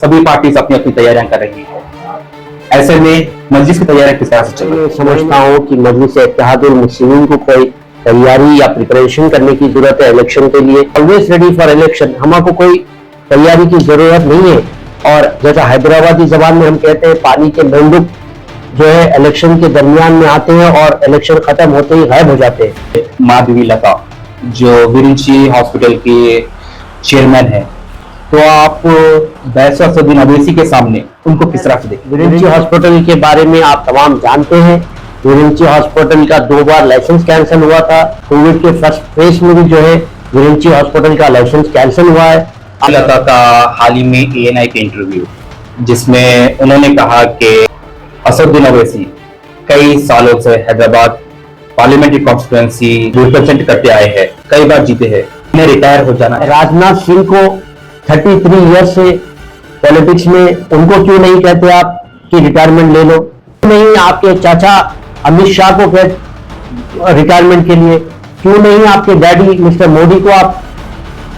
सभी पार्टीज अपनी अपनी तैयारियां कर रही है। ऐसे में मजलिस की तैयारियां किस तरह से चल रही है? समझता हूँ कि मजलिस इत्तेहादुल मुस्लिमीन को कोई तैयारी या प्रिपरेशन करने की जरूरत है इलेक्शन के लिए। ऑलवेज रेडी फॉर इलेक्शन, हमको कोई तैयारी की जरूरत नहीं है। और जैसा हैदराबादी जबान में हम कहते हैं, पानी के मेंढक जो है इलेक्शन के दरमियान में आते हैं और इलेक्शन खत्म होते ही गायब हो जाते हैं। माधवी लता जो विरिंची हॉस्पिटल के चेयरमैन है, तो आप बैरिस्टर असदुद्दीन अवैसी के सामने उनको किस तरह से देखते हैं? विरिंची हॉस्पिटल के बारे में आप तमाम जानते हैं। विरिंची हॉस्पिटल का 2 बार लाइसेंस कैंसिल हुआ था। कोविड के फर्स्ट फेज में भी जो है विरिंची हॉस्पिटल का लाइसेंस कैंसिल हुआ है। लता का हाल ही में ANI के इंटरव्यू, जिसमें उन्होंने कहा कि असदुद्दीन अवैसी कई सालों से हैदराबाद पार्लियामेंट्री कॉन्स्टिट्यूएंसी रिप्रेजेंट करते आए हैं, कई बार जीते हैं, उन्हें रिटायर हो जाना है। राजनाथ सिंह को 33 ईयर्स से पॉलिटिक्स में, उनको क्यों नहीं कहते आप कि रिटायरमेंट ले लो? नहीं आपके चाचा अमित शाह को कहते रिटायरमेंट के लिए? क्यों नहीं आपके डैडी मिस्टर मोदी को आप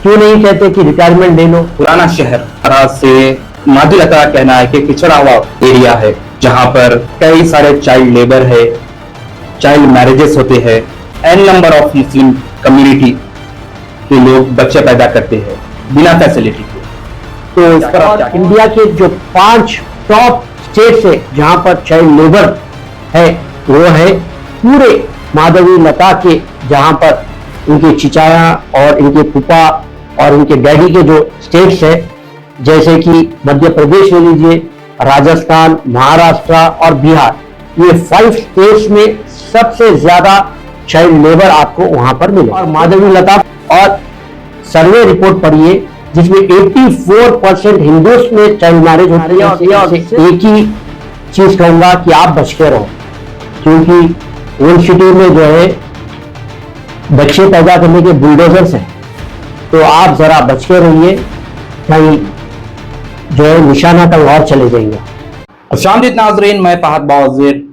क्यों नहीं कहते कि रिटायरमेंट ले लो? पुराना शहर तरह से माधवी लता का कहना है कि पिछड़ा हुआ एरिया है, जहां पर कई सारे चाइल्ड लेबर है, चाइल्ड मैरिजेस होते हैं, an number of Muslim community के लोग बच्चे पैदा करते हैं बिना फैसिलिटी के। तो इस पर इंडिया के जो 5 टॉप स्टेट्स है जहां पर चाइल्ड लेबर है, वो है पूरे माधवी लता के, जहां पर इनके चिचाया और इनके फूफा और इनके डैडी के जो स्टेट्स है, जैसे कि मध्य प्रदेश ले लीजिए, राजस्थान, महाराष्ट्र और बिहार, ये 5 स्टेट्स में सबसे ज्यादा चाइल्ड लेबर आपको वहां पर मिले। और माधवी लता और सर्वे रिपोर्ट पढ़िए जिसमें 84% हिंदुओं में चाइल्ड मैरिज होती है। और एक ही चीज कहूंगा कि आप बच के रहो, क्योंकि ओल्ड सिटी में जो है बच्चे पैदा करने के बुलडोजर्स हैं, तो आप जरा बच के रहिए, कहीं जो है निशाना कहीं और चले जाएंगे। शामदीद नाजरीन, मैं फहद बावजीर।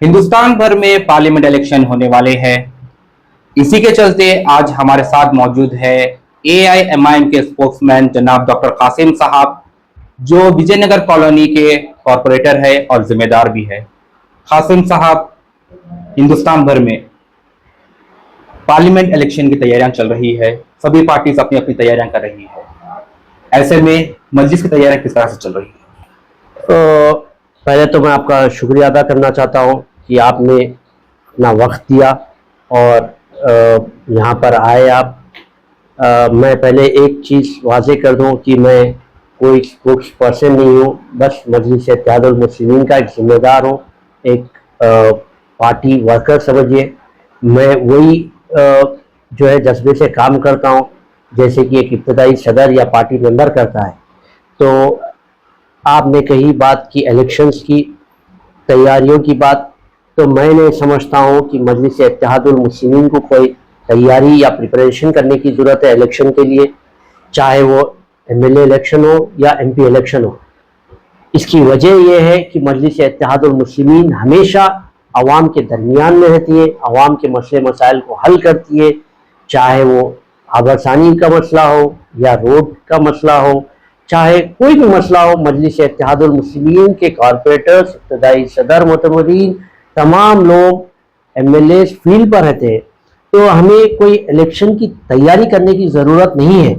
हिंदुस्तान भर में पार्लियामेंट इलेक्शन होने वाले हैं। इसी के चलते आज हमारे साथ मौजूद है AIMIM के स्पोक्समैन जनाब डॉक्टर कासिम साहब, जो विजयनगर कॉलोनी के कॉरपोरेटर है और जिम्मेदार भी है। कासिम साहब, हिंदुस्तान भर में पार्लियामेंट इलेक्शन की तैयारियां चल रही है, सभी पार्टीज अपनी अपनी तैयारियां कर रही है। ऐसे में मजलिस की तैयारियां किस तरह से चल रही है? तो पहले तो मैं आपका शुक्रिया अदा करना चाहता हूं कि आपने अपना वक्त दिया और यहाँ पर आए आप। मैं पहले एक चीज़ वाज़ेह कर दूं कि मैं कोई स्पोक्स पर्सन नहीं हूँ, बस मजलिस इत्तेहादुल मुस्लिमीन का एक जिम्मेदार हूँ, एक पार्टी वर्कर समझिए। मैं वही जो है जज्बे से काम करता हूँ जैसे कि एक इब्तदाई सदर या पार्टी मेंबर करता है। तो आपने कही बात की इलेक्शंस की तैयारियों की बात, तो मैं नहीं समझता हूँ कि मजलिस इत्तेहादुल मुस्लिमीन को कोई तैयारी या प्रिपरेशन करने की ज़रूरत है इलेक्शन के लिए, चाहे वो MLA इलेक्शन हो या MP इलेक्शन हो। इसकी वजह यह है कि मजलिस इत्तेहादुल मुस्लिमीन हमेशा अवाम के दरमियान में रहती है, अवाम के मसले मसाइल को हल करती है, चाहे वो आबरसानी का मसला हो या रोड का मसला हो, चाहे कोई भी मसला हो। मजलिस इत्तेहादुल मुस्लिमीन के कॉरपोरेटर्स, इब्तदाई सदर, मोतमरीन, तमाम लोग MLAs फील्ड पर रहते हैं। तो हमें कोई इलेक्शन की तैयारी करने की ज़रूरत नहीं है।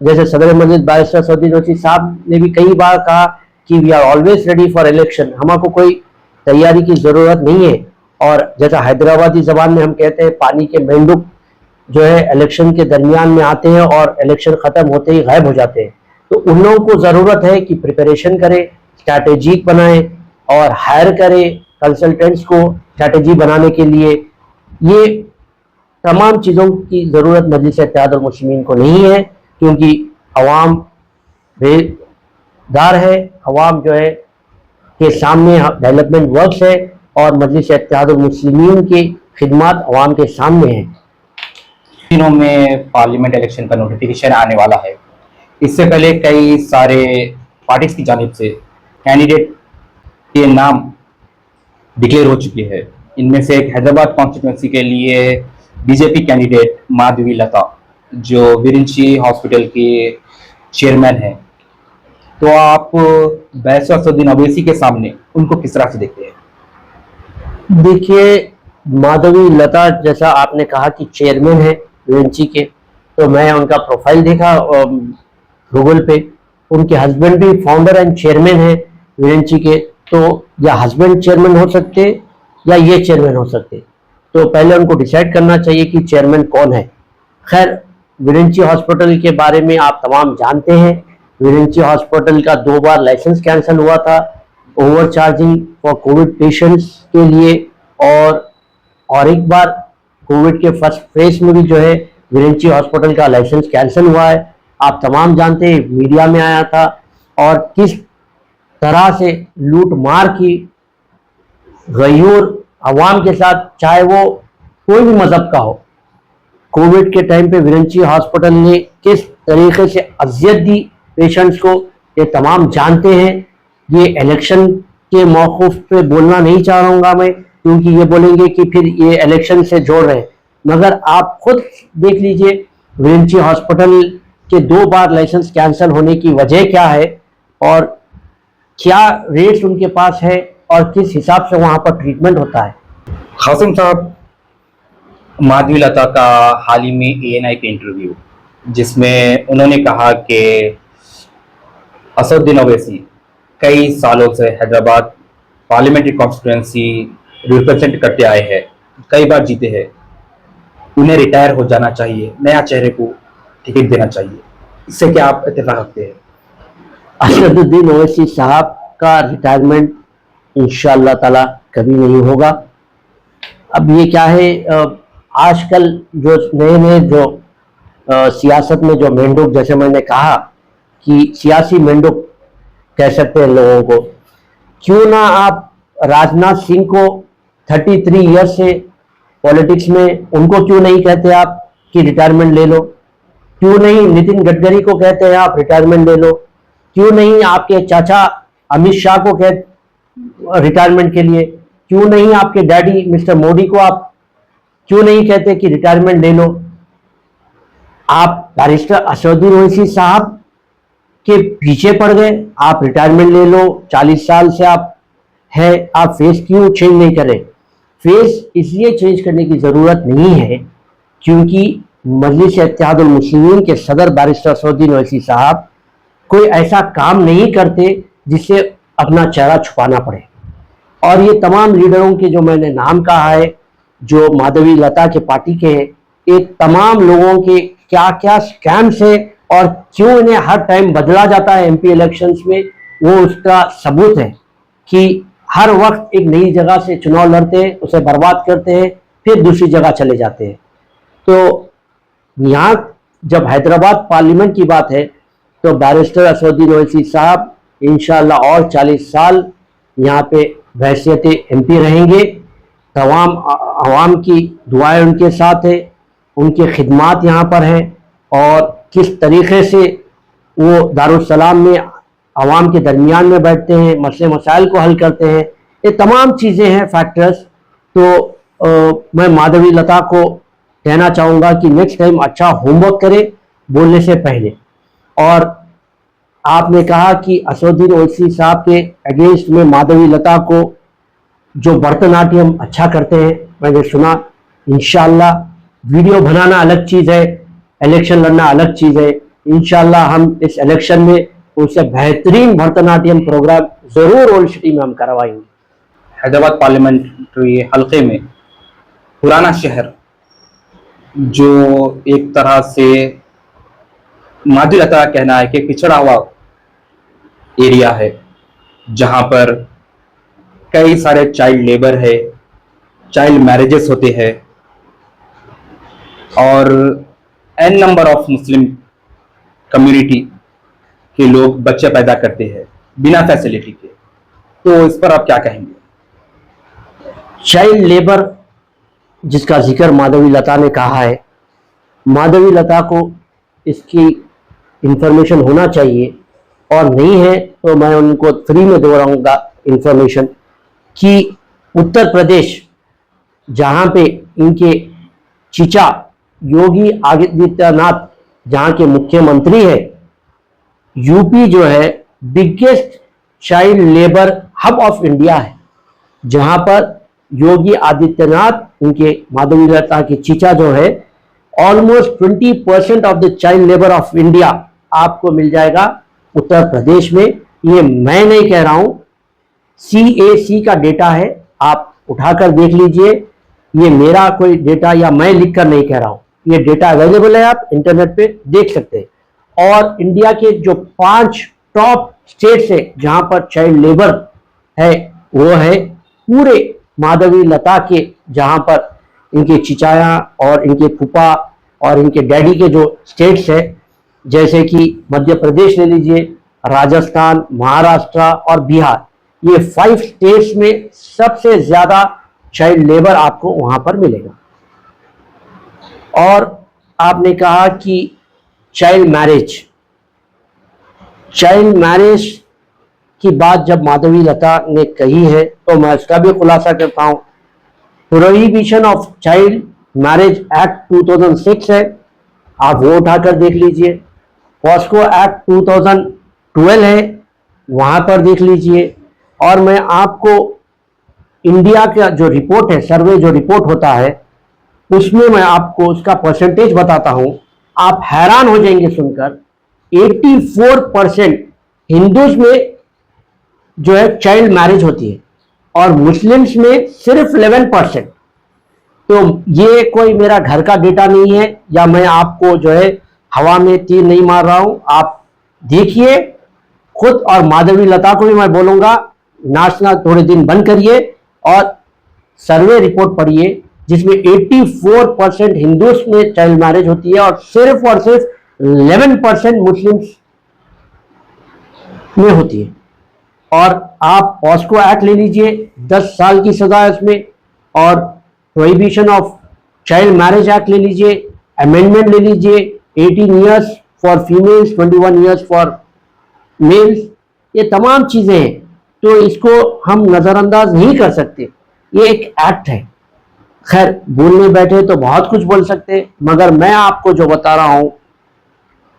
जैसे सदर मजलिस बैरिस्टर असदुद्दीन अवैसी साहब ने भी कई बार कहा कि we are always ready for election, हमको कोई तैयारी की ज़रूरत नहीं है। और जैसा हैदराबादी जबान में हम कहते हैं, पानी के मेंढक जो है इलेक्शन के दरमियान में आते हैं और इलेक्शन ख़त्म होते ही गायब हो जाते हैं। तो उन लोगों को ज़रूरत है कि प्रिपरेशन करें, स्ट्रैटेजिक बनाएं और हायर करें कंसल्टेंट्स को स्ट्रैटेजी बनाने के लिए। ये तमाम चीज़ों की ज़रूरत मजलिस इत्तेहादुल मुस्लिमीन को नहीं है, क्योंकि अवाम बेदार है, अवाम जो है के सामने डेवलपमेंट वर्क्स है और मजलिस इत्तेहादुल मुस्लिमीन की खिदमत अवाम के सामने है। दिनों में पार्लियामेंट इलेक्शन का नोटिफिकेशन आने वाला है। इससे पहले कई सारे पार्टीज की जानिब से कैंडिडेट के नाम डिक्लेयर हो चुके हैं। इनमें से एक हैदराबाद कॉन्स्टिट्यूएंसी के लिए बीजेपी कैंडिडेट माधवी लता, जो विरिंची हॉस्पिटल के चेयरमैन है, तो आप बैरिस्टर असदुद्दीन ओवैसी के सामने उनको किस तरह से देखते हैं? देखिए, माधवी लता जैसा आपने कहा कि चेयरमैन है यूएनसी के, तो मैं उनका प्रोफाइल देखा गूगल पे। उनके हस्बैंड भी फाउंडर एंड चेयरमैन है यूएनसी के, तो या हस्बैंड चेयरमैन हो सकते या ये चेयरमैन हो सकते, तो पहले उनको डिसाइड करना चाहिए कि चेयरमैन कौन है। खैर, विरेंची हॉस्पिटल के बारे में आप तमाम जानते हैं। विरेंची हॉस्पिटल का 2 बार लाइसेंस कैंसिल हुआ था, over charging for Covid patients के लिए, और एक बार कोविड के फर्स्ट फेज में भी जो है विरेंची हॉस्पिटल का लाइसेंस कैंसिल हुआ है। आप तमाम जानते हैं, मीडिया में आया था, और किस तरह से लूट मार की गयूर अवाम के साथ, चाहे वो कोई भी मजहब का हो। कोविड के टाइम पे विरेंची हॉस्पिटल ने किस तरीके से अजियत दी पेशेंट्स को, ये तमाम जानते हैं। ये इलेक्शन के मौक़िफ़ पे बोलना नहीं चाहूँगा मैं, क्योंकि ये बोलेंगे कि फिर ये इलेक्शन से जोड़ रहे हैं, मगर आप खुद देख लीजिए विरेंची हॉस्पिटल के 2 बार लाइसेंस कैंसिल होने की वजह क्या है, और क्या रेट्स उनके पास है, और किस हिसाब से वहाँ पर ट्रीटमेंट होता है। कासिम साहब, माधवी लता का हाल ही में एएनआई के इंटरव्यू, जिसमें उन्होंने कहा कि असदुद्दीन ओवैसी कई सालों से हैदराबाद पार्लियामेंट्री कॉन्स्टिट्यूंसी रिप्रेजेंट करते आए हैं, कई बार जीते हैं, उन्हें रिटायर हो जाना चाहिए, नया चेहरे को टिकट देना चाहिए। इससे क्या आप इत्तेफाक रखते हैं? असदुद्दीन ओवैसी साहब का रिटायरमेंट इंशाअल्लाह ताला कभी नहीं होगा। अब ये क्या है, आजकल जो नए नए जो सियासत में जो मेंढक, जैसे मैंने कहा कि सियासी मेंढक कह सकते हैं लोगों को, क्यों ना आप राजनाथ सिंह को 33 ईयर्स से पॉलिटिक्स में, उनको क्यों नहीं कहते आप कि रिटायरमेंट ले लो? क्यों नहीं नितिन गडकरी को कहते हैं आप रिटायरमेंट ले लो? क्यों नहीं आपके चाचा अमित शाह को कहते रिटायरमेंट के लिए? क्यों नहीं आपके डैडी मिस्टर मोदी को आप क्यों नहीं कहते कि रिटायरमेंट ले लो? आप बैरिस्टर असदुद्दीन ओवैसी साहब के पीछे पड़ गए, आप रिटायरमेंट ले लो, 40 साल से आप है, आप फेस क्यों चेंज नहीं करें? फेस इसलिए चेंज करने की जरूरत नहीं है क्योंकि मजलिस इत्तेहादुल मुस्लिमीन के सदर बैरिस्टर असदुद्दीन ओवैसी साहब कोई ऐसा काम नहीं करते जिससे अपना चेहरा छुपाना पड़े। और ये तमाम लीडरों के जो मैंने नाम कहा है, जो माधवी लता के पार्टी के हैं, ये तमाम लोगों के क्या क्या स्कैम्स है और क्यों इन्हें हर टाइम बदला जाता है एमपी इलेक्शंस में, वो उसका सबूत है कि हर वक्त एक नई जगह से चुनाव लड़ते हैं, उसे बर्बाद करते हैं, फिर दूसरी जगह चले जाते हैं। तो यहाँ जब हैदराबाद पार्लियामेंट की बात है तो बैरिस्टर असदुद्दीन ओवैसी साहब इंशाअल्लाह और 40 साल यहाँ पे हैसियत एमपी रहेंगे। तमाम आवाम की दुआएं उनके साथ है, उनकी खिदमात यहाँ पर हैं, और किस तरीके से वो दारुस्सलाम में आवाम के दरमियान में बैठते हैं, मसले मसाइल को हल करते हैं, ये तमाम चीज़ें हैं फैक्टर्स। तो मैं माधवी लता को कहना चाहूँगा कि नेक्स्ट टाइम अच्छा होमवर्क करे बोलने से पहले। और आपने कहा कि असदुद्दीन ओवैसी साहब के अगेंस्ट में माधवी लता को जो भरतनाट्यम अच्छा करते हैं, मैंने सुना। इंशाअल्लाह वीडियो बनाना अलग चीज़ है, इलेक्शन लड़ना अलग चीज़ है। इंशाअल्लाह हम इस इलेक्शन में उनसे बेहतरीन भरतनाट्यम प्रोग्राम ज़रूर ओल्ड सिटी में हम करवाएंगे। हैदराबाद पार्लियामेंट्री हल्के में पुराना शहर, जो एक तरह से माधवी लता का कहना है कि पिछड़ा हुआ एरिया है, जहां पर कई सारे चाइल्ड लेबर है, चाइल्ड मैरिजेस होते हैं, और an number of Muslim community के लोग बच्चे पैदा करते हैं बिना फैसिलिटी के। तो इस पर आप क्या कहेंगे? चाइल्ड लेबर जिसका जिक्र माधवी लता ने कहा है, माधवी लता को इसकी इंफॉर्मेशन होना चाहिए, और नहीं है तो मैं उनको फ्री में दोहराऊंगा इंफॉर्मेशन कि उत्तर प्रदेश, जहाँ पे इनके चीचा योगी आदित्यनाथ जहाँ के मुख्यमंत्री है, यूपी जो है biggest child labour hub of India है, जहां पर योगी आदित्यनाथ, उनके माधवी लता की चीचा जो है, almost 20% of the child labour of India आपको मिल जाएगा उत्तर प्रदेश में। ये मैं नहीं कह रहा हूं, CAC का डेटा है, आप उठाकर देख लीजिए। ये मेरा कोई डेटा या मैं लिखकर नहीं कह रहा हूं, ये डेटा अवेलेबल है, आप इंटरनेट पे देख सकते हैं। और इंडिया के जो 5 टॉप स्टेट्स है जहां पर चाइल्ड लेबर है, वो है पूरे माधवी लता के, जहां पर इनके चिचाया और इनके फूफा और इनके डैडी के जो स्टेट्स है, जैसे कि मध्य प्रदेश ले लीजिए, राजस्थान, महाराष्ट्र और बिहार, ये 5 स्टेट्स में सबसे ज्यादा चाइल्ड लेबर आपको वहां पर मिलेगा। और आपने कहा कि चाइल्ड मैरिज की बात जब माधवी लता ने कही है, तो मैं इसका भी खुलासा करता हूं। Prohibition of child marriage act 2006 है, आप वो उठाकर देख लीजिए। पॉस्को एक्ट 2012 है, वहां पर देख लीजिए। और मैं आपको इंडिया का जो रिपोर्ट है, सर्वे जो रिपोर्ट होता है, उसमें मैं आपको उसका परसेंटेज बताता हूं, आप हैरान हो जाएंगे सुनकर। 84% हिंदूज में जो है चाइल्ड मैरिज होती है और मुस्लिम्स में सिर्फ 11%। तो ये कोई मेरा घर का डेटा नहीं है, या मैं आपको जो है हवा में तीर नहीं मार रहा हूं, आप देखिए खुद। और माधवी लता को भी मैं बोलूंगा, नाचना थोड़े दिन बंद करिए और सर्वे रिपोर्ट पढ़िए, जिसमें 84% हिंदूज में चाइल्ड मैरिज होती है और सिर्फ 11% मुस्लिम्स में होती है। और आप पॉस्को एक्ट ले लीजिए, 10 साल की सजा है उसमें। और prohibition of child marriage act ले लीजिए, अमेंडमेंट ले लीजिए, 18 years for females, 21 years for mails, ये तमाम चीजें हैं। तो इसको हम नजरअंदाज नहीं कर सकते, ये एक एक्ट है। खैर, बोलने बैठे तो बहुत कुछ बोल सकते, मगर मैं आपको जो बता रहा हूं,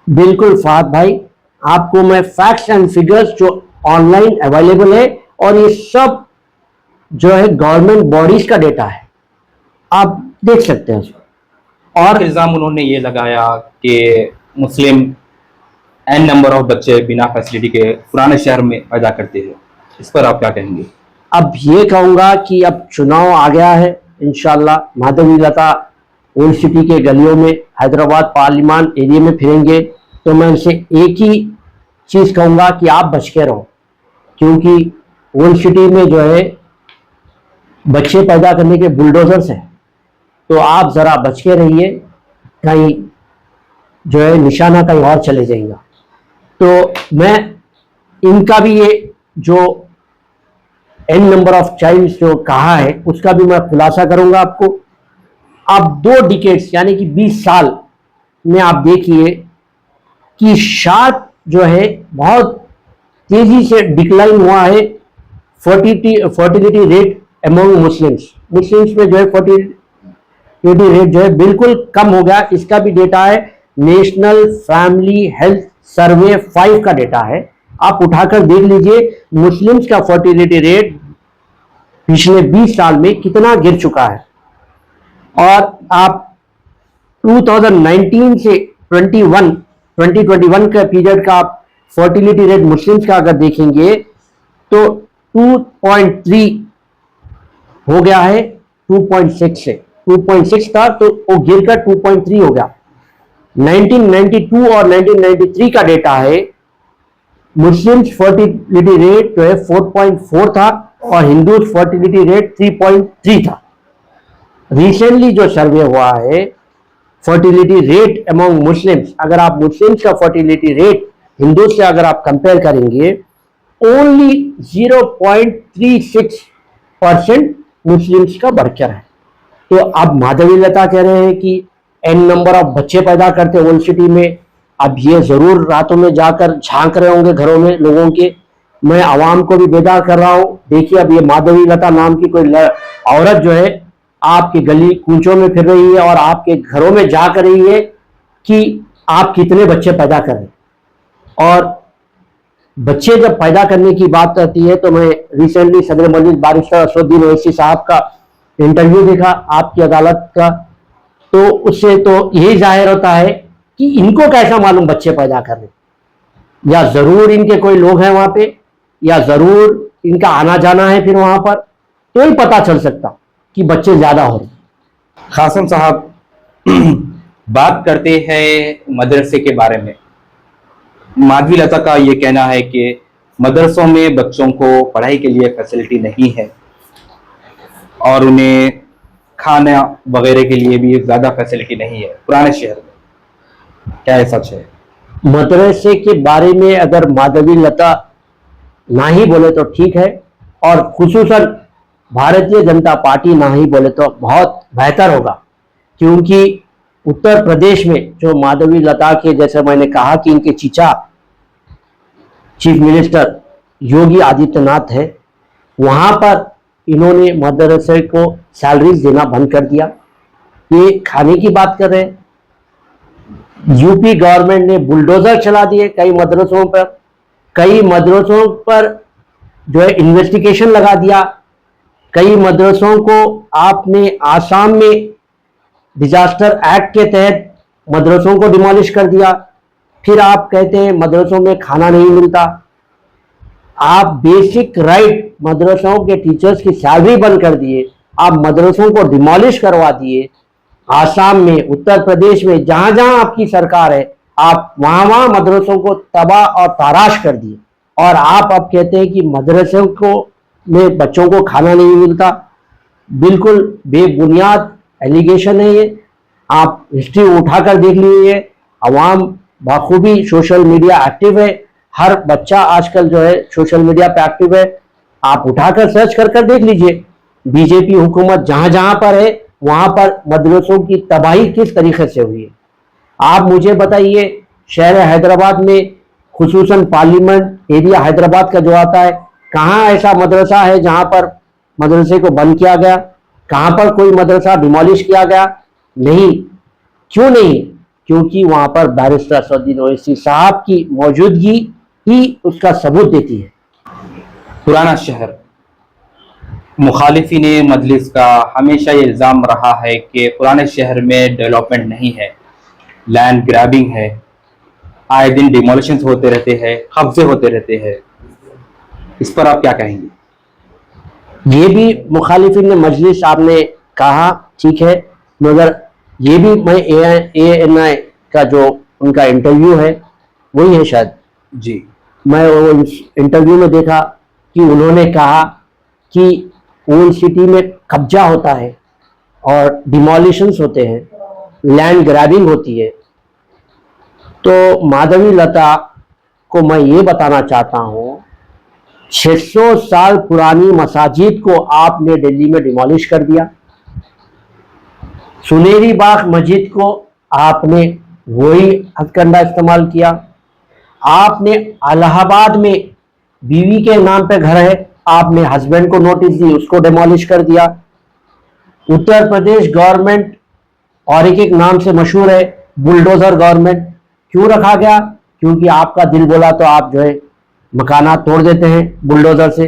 बिल्कुल फहद भाई, आपको मैं फैक्ट्स एंड फिगर्स जो ऑनलाइन अवेलेबल है, और ये सब जो है गवर्नमेंट बॉडीज का डेटा है, आप देख सकते हैं उसको। और इल्जाम उन्होंने ये लगाया कि मुस्लिम एन नंबर ऑफ बच्चे बिना फैसिलिटी के पुराने शहर में पैदा करते हैं, इस पर आप क्या कहेंगे? अब ये कहूंगा कि अब चुनाव आ गया है, इंशाल्लाह माधवी लता ओल्ड सिटी के गलियों में, हैदराबाद पार्लिमान एरिया में फिरेंगे, तो मैं उनसे एक ही चीज कहूंगा कि आप बच के रहो, क्योंकि ओल्ड सिटी में जो है बच्चे पैदा करने के बुलडोजर्स हैं। तो आप जरा बच के रहिए, कहीं जो है निशाना कहीं और चले जाएगा। तो मैं इनका भी ये जो एन नंबर ऑफ चाइल्ड जो कहा है, उसका भी मैं खुलासा करूंगा आपको। आप 2 डिकेड्स यानी कि 20 साल में आप देखिए कि शार्प जो है बहुत तेजी से डिक्लाइन हुआ है फर्टिलिटी रेट अमंग मुस्लिम्स में जो है फर्टिलिटी रेट जो है बिल्कुल कम हो गया। इसका भी डेटा है, नेशनल फैमिली हेल्थ सर्वे 5 का डेटा है, आप उठाकर देख लीजिए मुस्लिम्स का फर्टिलिटी रेट पिछले 20 साल में कितना गिर चुका है। और आप 2019 से 2021 का पीरियड का आप फर्टिलिटी रेट मुस्लिम्स का अगर देखेंगे तो 2.3 हो गया है 2.6 से। 2.6 था तो वो गिरकर 2.3 हो गया। 1992 और 1993 का डेटा है, मुस्लिम्स फर्टिलिटी रेट जो है 4.4 था और हिंदूज फर्टिलिटी रेट 3.3 था। रिसेंटली जो सर्वे हुआ है फर्टिलिटी रेट अमंग मुस्लिम्स, अगर आप मुस्लिम्स का फर्टिलिटी रेट हिंदू से अगर आप कंपेयर करेंगे, ओनली 0.36% मुस्लिम्स का बढ़कर है। तो अब माधवी लता कह रहे हैं कि एन नंबर ऑफ बच्चे पैदा करते ओल्ड सिटी में। अब ये जरूर रातों में जाकर झांक रहे होंगे घरों में लोगों के। मैं आवाम को भी बेदार कर रहा हूं, देखिए अब ये माधवी लता नाम की कोई औरत जो है आपके गली कूचों में फिर रही है और आपके घरों में जा कर रही है कि आप कितने बच्चे पैदा करें। और बच्चे जब पैदा करने की बात आती है तो मैं रिसेंटली सदर मजलिस बारिस्टर असदुद्दीन ओवैसी साहब का इंटरव्यू देखा आपकी अदालत का, तो उससे तो यही जाहिर होता है कि इनको कैसा मालूम बच्चे पैदा कर रहे, या जरूर इनके कोई लोग हैं वहां पे, या जरूर इनका आना जाना है फिर वहां पर, तो ही पता चल सकता कि बच्चे ज्यादा हो रहे। कासिम साहब, बात करते हैं मदरसे के बारे में। माधवी लता का ये कहना है कि मदरसों में बच्चों को पढ़ाई के लिए फैसिलिटी नहीं है और उन्हें खाना वगैरह के लिए भी ज़्यादा फैसिलिटी नहीं है पुराने शहर में। क्या ये सच है? मदरसे के बारे में अगर माधवी लता ना ही बोले तो ठीक है, और खुसूसन भारतीय जनता पार्टी ना ही बोले तो बहुत बेहतर होगा, क्योंकि उत्तर प्रदेश में जो माधवी लता के, जैसे मैंने कहा कि इनके चीचा चीफ मिनिस्टर योगी आदित्यनाथ है, वहां पर इन्होंने मदरसे को सैलरीज देना बंद कर दिया। ये खाने की बात कर रहे हैं, यूपी गवर्नमेंट ने बुलडोजर चला दिए कई मदरसों पर जो है इन्वेस्टिगेशन लगा दिया। कई मदरसों को आपने आसाम में डिजास्टर एक्ट के तहत मदरसों को डिमोलिश कर दिया। फिर आप कहते हैं मदरसों में खाना नहीं मिलता। आप बेसिक राइट मदरसों के टीचर्स की सैलरी बंद कर दिए, आप मदरसों को डिमोलिश करवा दिए। आसाम में, उत्तर प्रदेश में, जहां जहां आपकी सरकार है, आप वहां वहां मदरसों को तबाह और ताराश कर दिए, और आप अब कहते हैं कि मदरसों को में बच्चों को खाना नहीं मिलता। बिल्कुल बेबुनियाद एलिगेशन है ये। आप हिस्ट्री उठाकर देख लीजिए, अवाम बखूबी सोशल मीडिया एक्टिव है, हर बच्चा आजकल जो है सोशल मीडिया पे एक्टिव है। आप उठाकर सर्च कर देख लीजिए, बीजेपी हुकूमत जहां जहां पर है वहां पर मदरसों की तबाही किस तरीके से हुई है। आप मुझे बताइए, शहर हैदराबाद में, खुसूसन पार्लियामेंट एरिया हैदराबाद का जो आता है, कहाँ ऐसा मदरसा है जहां पर मदरसे को बंद किया गया? कहां पर कोई मदरसा डिमोलिश किया गया? नहीं। क्यों नहीं? क्योंकि वहां पर बैरिस्टर असदुद्दीन ओवैसी साहब की मौजूदगी ही उसका सबूत देती है। पुराना शहर, मुखालिफिन मजलिस का हमेशा ये इल्ज़ाम रहा है कि पुराने शहर में डेवलपमेंट नहीं है, लैंड ग्रैबिंग है, आए दिन डिमोलिशन होते रहते हैं, कब्जे होते रहते हैं। इस पर आप क्या कहेंगे? ये भी मुखालिफिन मजलिस आपने कहा, ठीक है, मगर ये भी मैं ANI का जो उनका इंटरव्यू है वही है शायद जी, मैं वो इंटरव्यू में देखा कि उन्होंने कहा कि ओल्ड सिटी में कब्जा होता है और डिमोलिशंस होते हैं, लैंड ग्रैबिंग होती है। तो माधवी लता को मैं ये बताना चाहता हूँ, 600 साल पुरानी मसाजिद को आपने दिल्ली में डिमोलिश कर दिया। सुनेरी बाग मस्जिद को आपने वही हथकंडा इस्तेमाल किया। आपने इलाहाबाद में बीवी के नाम पे घर है, आपने हस्बैंड को नोटिस दी, उसको डिमोलिश कर दिया। उत्तर प्रदेश गवर्नमेंट और एक नाम से मशहूर है, बुलडोजर गवर्नमेंट। क्यों रखा गया? क्योंकि आपका दिल बोला तो आप जो है मकाना तोड़ देते हैं बुलडोजर से।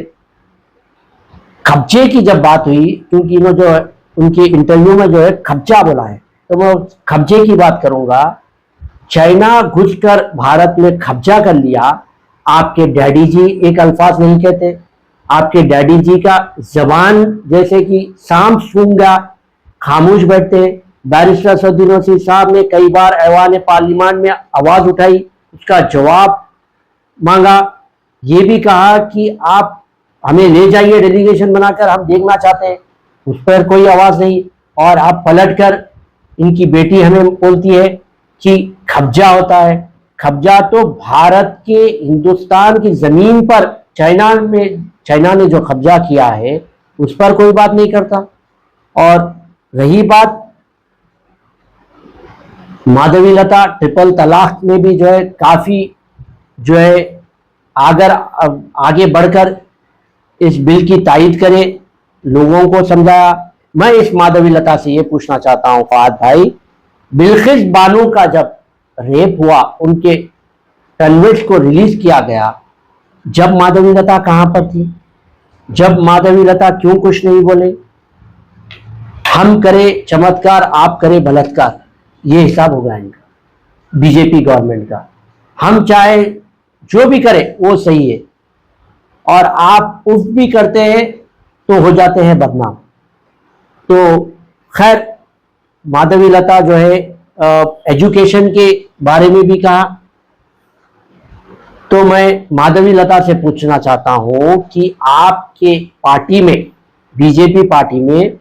कब्जे की जब बात हुई, क्योंकि इन्होंने जो है उनके इंटरव्यू में जो है कब्जा बोला है, तो मैं कब्जे की बात करूंगा। चाइना घुसकर भारत में कब्जा कर लिया। आपके डैडी जी एक अल्फाज नहीं कहते, आपके डैडी जी का जबान जैसे कि सांप सूंघ गया, खामोश बैठते हैं। बैरिस्टर असदुद्दीन ओवैसी साहब ने कई बार ऐवान पार्लियामेंट में आवाज उठाई, उसका जवाब मांगा, ये भी कहा कि आप हमें ले जाइए डेलीगेशन बनाकर, हम देखना चाहते हैं, उस पर कोई आवाज नहीं। और आप पलटकर इनकी बेटी हमें बोलती है कि कब्जा होता है। कब्जा तो भारत के हिंदुस्तान की जमीन पर चाइना ने जो कब्जा किया है उस पर कोई बात नहीं करता। और रही बात माधवी लता, ट्रिपल तलाक में भी जो है काफी जो है अगर आगे बढ़कर इस बिल की तायीद करे, लोगों को समझाया। मैं इस माधवी लता से ये पूछना चाहता हूं फहद भाई, बिल्किस बानो का जब रेप हुआ, उनके कन्विक्ट्स को रिलीज किया गया, जब माधवी लता कहां पर थी, जब माधवी लता क्यों कुछ नहीं बोले? हम करें चमत्कार, आप करें बलात्कार, ये हिसाब होगा इनका, बीजेपी गवर्नमेंट का। हम चाहे जो भी करें वो सही है, और आप उफ भी करते हैं तो हो जाते हैं बदनाम। तो खैर, माधवी लता जो है एजुकेशन के बारे में भी कहा, तो मैं माधवी लता से पूछना चाहता हूं कि आपके पार्टी में, बीजेपी पार्टी में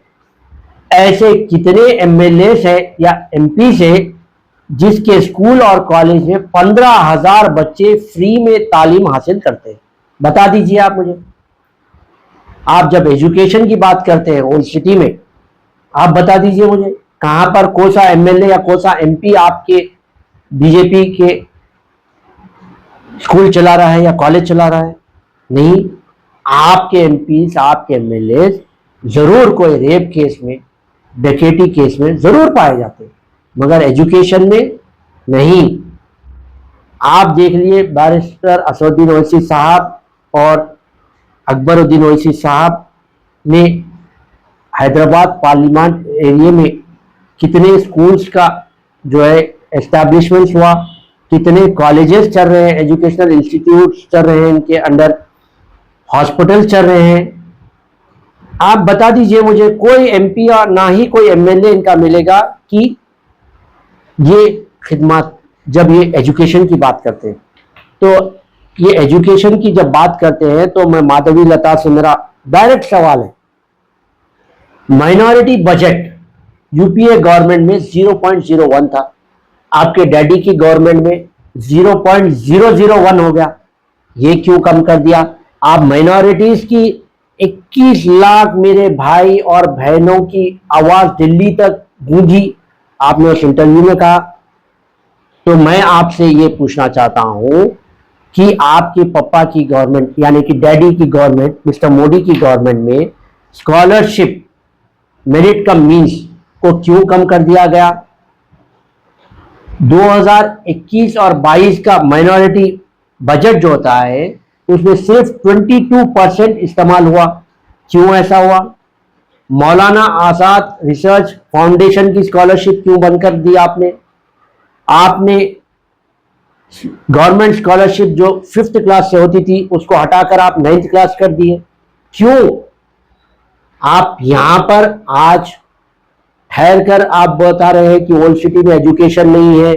ऐसे कितने एमएलए है या एमपी है जिसके स्कूल और कॉलेज में 15,000 बच्चे फ्री में तालीम हासिल करते हैं? बता दीजिए आप मुझे। आप जब एजुकेशन की बात करते हैं ओल्ड सिटी में, आप बता दीजिए मुझे कहां पर कौन सा एमएलए या कौन सा एमपी आपके बीजेपी के स्कूल चला रहा है या कॉलेज चला रहा है? नहीं। आपके एमपी, आपके एमएलए जरूर कोई रेप केस में, डकैती केस में जरूर पाए जाते हैं, मगर एजुकेशन में नहीं। आप देख लिए बैरिस्टर असदुद्दीन ओवैसी साहब और अकबरुद्दीन ओवैसी साहब ने हैदराबाद पार्लियामेंट एरिया में कितने स्कूल्स का जो है एस्टैब्लिशमेंट हुआ, कितने कॉलेजेस चल रहे हैं, एजुकेशनल इंस्टीट्यूट्स चल रहे हैं, इनके अंडर हॉस्पिटल चल रहे हैं। आप बता दीजिए मुझे, कोई एमपी और ना ही कोई एमएलए इनका मिलेगा कि ये खिदमत, जब ये एजुकेशन की बात करते हैं। तो ये एजुकेशन की जब बात करते हैं तो मैं माधवी लता से मेरा डायरेक्ट सवाल है, माइनॉरिटी बजट यूपीए गवर्नमेंट में 0.01 था, आपके डैडी की गवर्नमेंट में 0.001 हो गया, ये क्यों कम कर दिया? आप माइनॉरिटीज की 21 लाख मेरे भाई और बहनों की आवाज दिल्ली तक गूंजी, आपने उस इंटरव्यू में कहा। तो मैं आपसे ये पूछना चाहता हूं कि आपके पापा की गवर्नमेंट यानी कि डैडी की गवर्नमेंट, मिस्टर मोदी की गवर्नमेंट में स्कॉलरशिप मेरिट कम मीन्स को क्यों कम कर दिया गया? 2021 और 22 का माइनॉरिटी बजट जो होता है उसमें सिर्फ 22% इस्तेमाल हुआ, क्यों ऐसा हुआ? मौलाना आजाद रिसर्च फाउंडेशन की स्कॉलरशिप क्यों बंद कर दी आपने? आपने गवर्नमेंट स्कॉलरशिप जो 5th क्लास से होती थी उसको हटाकर आप 9th क्लास कर दिए, क्यों? आप यहां पर आज ठहर कर आप बता रहे हैं कि ओल्ड सिटी में एजुकेशन नहीं है,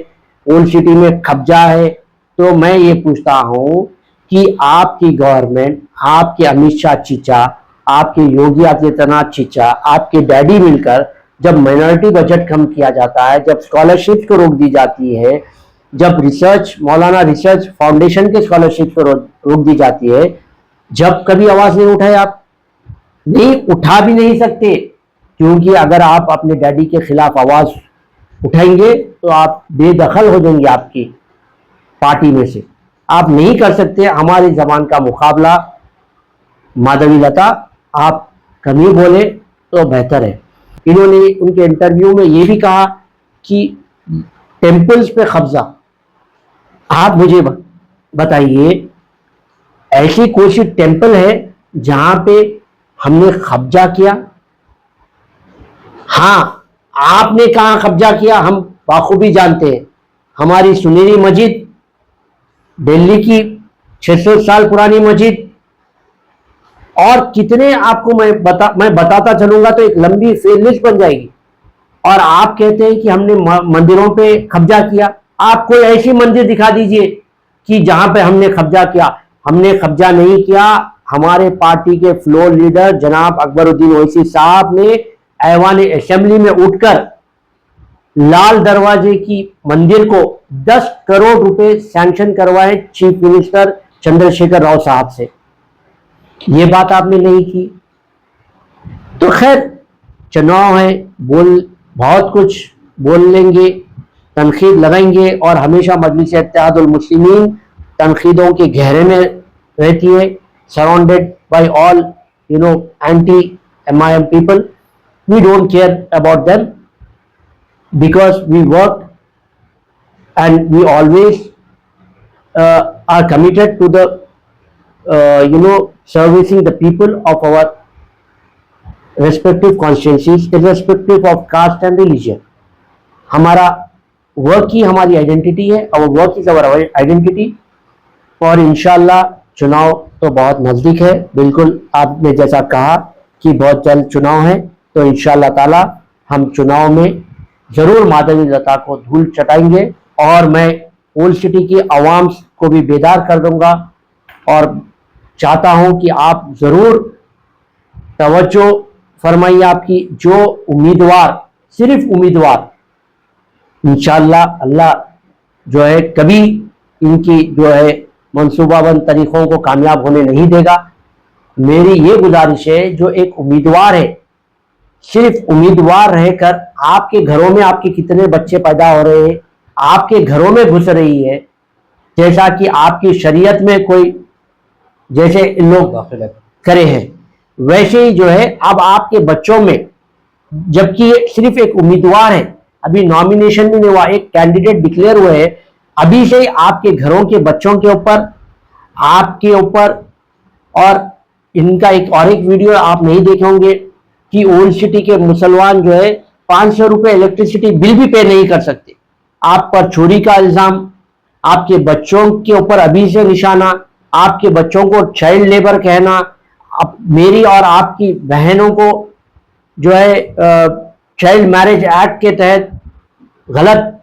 ओल्ड सिटी में कब्जा है। तो मैं ये पूछता हूं कि आपकी गवर्नमेंट, आपके अमित शाह चीचा, आपके योगी आदित्यनाथ चीचा, आपके डैडी मिलकर जब माइनॉरिटी बजट कम किया जाता है, जब स्कॉलरशिप को रोक दी जाती है, जब रिसर्च मौलाना रिसर्च फाउंडेशन के स्कॉलरशिप को रोक दी जाती है, जब कभी आवाज नहीं उठाए आप? नहीं उठा भी नहीं सकते, क्योंकि अगर आप अपने डैडी के खिलाफ आवाज उठाएंगे तो आप बेदखल हो जाएंगे आपकी पार्टी में से, आप नहीं कर सकते हमारी जबान का मुकाबला। माधवी लता, आप कम ही बोले तो बेहतर है। इन्होंने उनके इंटरव्यू में ये भी कहा कि टेम्पल्स पे कब्जा। आप मुझे बताइए, ऐसी कोई सी टेम्पल है जहां पे हमने कब्जा किया? हां, आपने कहां कब्जा किया हम बाखूबी जानते हैं। हमारी सुनहरी मस्जिद, दिल्ली की 600 साल पुरानी मस्जिद, और कितने आपको मैं बताता चलूंगा तो एक लंबी फेलिस्ट बन जाएगी। और आप कहते हैं कि हमने मंदिरों पे कब्जा किया। आप कोई ऐसी मंदिर दिखा दीजिए कि जहां पे हमने कब्जा किया। हमने कब्जा नहीं किया, हमारे पार्टी के फ्लोर लीडर जनाब अकबरुद्दीन ओवैसी साहब ने ऐवान असेंबली में उठकर लाल दरवाजे की मंदिर को 10 करोड़ रुपए सैंक्शन करवाए चीफ मिनिस्टर चंद्रशेखर राव साहब से। ये बात आपने नहीं की। तो खैर, चुनाव है, बहुत कुछ बोल लेंगे, तनकीद लगाएंगे, और हमेशा मजलिस इत्तेहादुल मुस्लिमीन तनकीदों के घेरे में रहती है, surrounded by all anti MIM people. We don't care about them because we work and we always are committed to the servicing the people of our respective constituencies irrespective of caste and religion. हमारा work ही हमारी identity है, और work is our identity. और इंशाल्लाह चुनाव तो बहुत नज़दीक है, बिल्कुल आपने जैसा कहा कि बहुत जल्द चुनाव है, तो इंशाल्लाह ताला हम चुनाव में ज़रूर मादनी लता को धूल चटाएंगे। और मैं ओल्ड सिटी की आवाम को भी बेदार कर दूंगा और चाहता हूं कि आप ज़रूर तवज्जो फरमाइए, आपकी जो उम्मीदवार, सिर्फ उम्मीदवार, इंशाल्लाह अल्लाह जो है कभी इनकी जो है मंसूबाबंद तरीक़ों को कामयाब होने नहीं देगा। मेरी ये गुजारिश है, जो एक उम्मीदवार है, सिर्फ उम्मीदवार रहकर आपके घरों में आपके कितने बच्चे पैदा हो रहे हैं, आपके घरों में घुस रही है, जैसा कि आपकी शरीयत में कोई जैसे इन लोग करे हैं, वैसे ही जो है अब आपके बच्चों में, जबकि ये सिर्फ एक उम्मीदवार है, अभी नॉमिनेशन भी नहीं हुआ, एक कैंडिडेट डिक्लेयर हुए हैं, अभी से ही आपके घरों के बच्चों के ऊपर, आपके ऊपर, और इनका एक वीडियो आप नहीं देखे होंगे कि ओल्ड सिटी के मुसलमान जो है 500 रुपए इलेक्ट्रिसिटी बिल भी पे नहीं कर सकते। आप पर चोरी का इल्जाम, आपके बच्चों के ऊपर अभी से निशाना, आपके बच्चों को चाइल्ड लेबर कहना, मेरी और आपकी बहनों को जो है चाइल्ड मैरिज एक्ट के तहत गलत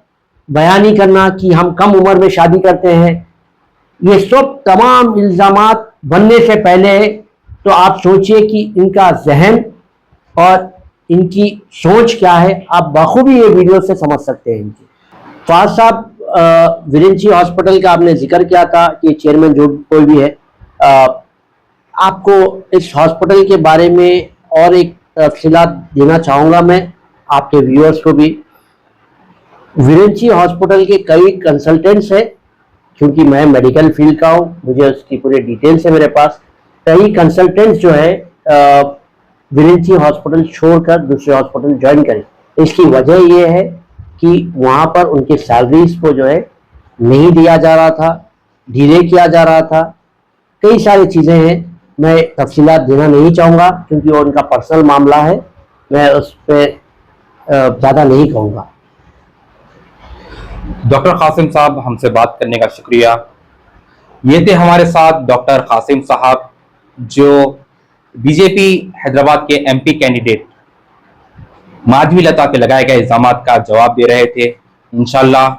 बयानी करना कि हम कम उम्र में शादी करते हैं, ये सब तमाम इल्जामात बनने से पहले तो आप सोचिए कि इनका जहन और इनकी सोच क्या है। आप बखूबी ये वीडियो से समझ सकते हैं इनकी। फाज साहब, विरेंची हॉस्पिटल का आपने जिक्र किया था कि चेयरमैन जो कोई भी है, आपको इस हॉस्पिटल के बारे में और एक तफसीलात देना चाहूँगा मैं आपके व्यूअर्स को भी। विरेंची हॉस्पिटल के कई कंसल्टेंट्स हैं, क्योंकि मैं मेडिकल फील्ड का हूँ, मुझे उसकी पूरी डिटेल्स है मेरे पास। कई कंसल्टेंट्स जो है विरेंची हॉस्पिटल छोड़कर दूसरे हॉस्पिटल ज्वाइन करें। इसकी वजह यह है कि वहाँ पर उनके सैलरीज को जो है नहीं दिया जा रहा था, डिले किया जा रहा था, कई सारी चीज़ें हैं। मैं तफसीलात देना नहीं चाहूँगा क्योंकि वो उनका पर्सनल मामला है, मैं उस पर ज़्यादा नहीं कहूँगा। डॉक्टर कासिम साहब, हमसे बात करने का शुक्रिया। ये थे हमारे साथ डॉक्टर कासिम साहब, जो बीजेपी हैदराबाद के एमपी कैंडिडेट माधवी लता के लगाए गए इल्जामात का जवाब दे रहे थे। इंशाल्लाह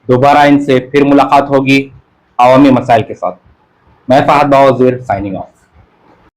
दोबारा इनसे फिर मुलाकात होगी अवामी मसाइल के साथ। मैं फहद बावज़ीर साइनिंग ऑफ।